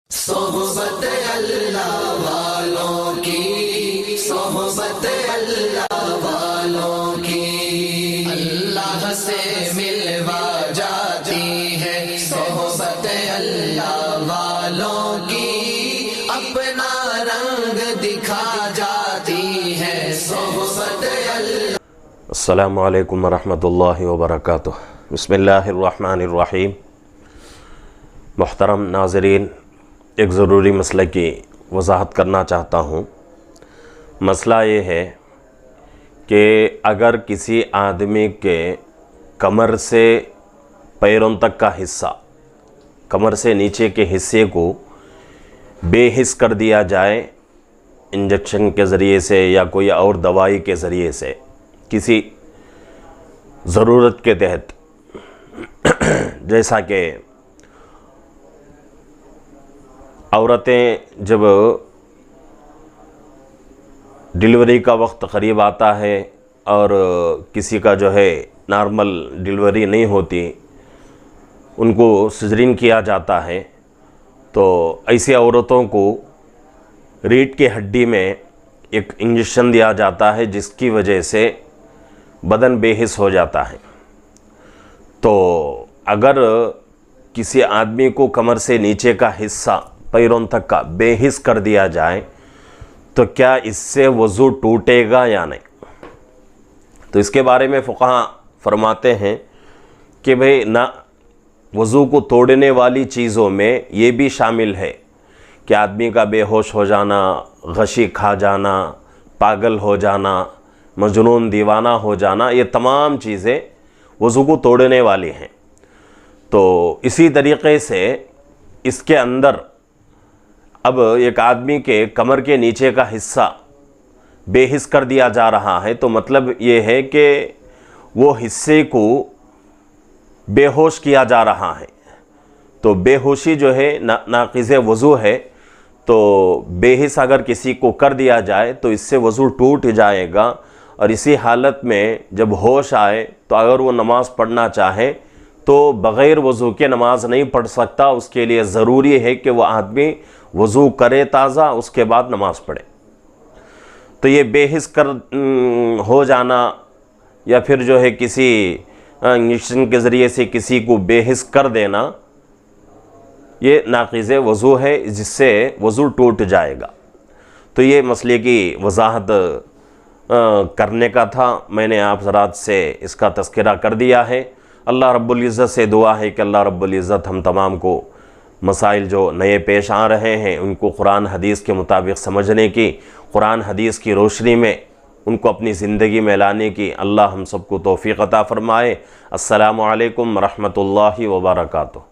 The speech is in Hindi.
सोहबत अल्लाह वालों की, सोहबत अल्लाह वालों की, अल्लाह से मिलवा जाती है। सोहबत अल्लाह वालों की अपना रंग दिखा जाती है। सोहबत अल्लाह। अस्सलामु अलैकुम वरहमतुल्लाहि वबरकातुह। बिस्मिल्लाहिर्रहमानिर्रहीम। मुहतरम नाज़रीन, एक ज़रूरी मसले की वजाहत करना चाहता हूँ। मसला ये है कि अगर किसी आदमी के कमर से पैरों तक का हिस्सा, कमर से नीचे के हिस्से को बेहिस कर दिया जाए इंजेक्शन के ज़रिए से या कोई और दवाई के ज़रिए से, किसी ज़रूरत के तहत, जैसा कि औरतें जब डिलीवरी का वक्त क़रीब आता है और किसी का जो है नॉर्मल डिलीवरी नहीं होती, उनको सिज़रिन किया जाता है, तो ऐसी औरतों को रीढ़ की हड्डी में एक इंजेक्शन दिया जाता है जिसकी वजह से बदन बेहिस हो जाता है। तो अगर किसी आदमी को कमर से नीचे का हिस्सा पैरों तक का बेहिस कर दिया जाए तो क्या इससे वज़ू टूटेगा या नहीं? तो इसके बारे में फ़ुक़हा फरमाते हैं कि भाई ना, वज़ू को तोड़ने वाली चीज़ों में ये भी शामिल है कि आदमी का बेहोश हो जाना, गशी खा जाना, पागल हो जाना, मजनून दीवाना हो जाना, ये तमाम चीज़ें वज़ू को तोड़ने वाली हैं। तो इसी तरीक़े से इसके अंदर अब एक आदमी के कमर के नीचे का हिस्सा बेहिस कर दिया जा रहा है, तो मतलब ये है कि वो हिस्से को बेहोश किया जा रहा है। तो बेहोशी जो है नाक़िज़े वज़ू है, तो बेहिस अगर किसी को कर दिया जाए तो इससे वज़ू टूट जाएगा। और इसी हालत में जब होश आए तो अगर वो नमाज़ पढ़ना चाहे तो बग़ैर वज़ू के नमाज नहीं पढ़ सकता। उसके लिए ज़रूरी है कि वह आदमी वज़ू करे ताज़ा, उसके बाद नमाज़ पढ़े। तो ये बेहिस कर हो जाना या फिर जो है किसी इंजेक्शन के ज़रिए से किसी को बेहिस कर देना, ये नाक़िज़े वज़ू है, जिससे वज़ू टूट जाएगा। तो ये मसले की वजाहत करने का था। मैंने आप ज़रात से इसका तज़किरा कर दिया है। अल्लाह रब्बुल इज़्ज़त से दुआ है कि अल्लाह रब्बुल इज़्ज़त हम तमाम को मसाइल जो नए पेश आ रहे हैं उनको कुरान हदीस के मुताबिक समझने की, कुरान हदीस की रोशनी में उनको अपनी ज़िंदगी में लाने की अल्लाह हम सबको तौफ़ीक़ अता फ़रमाए। अस्सलामु अलैकुम रहमतुल्लाहि व बरकातुहू।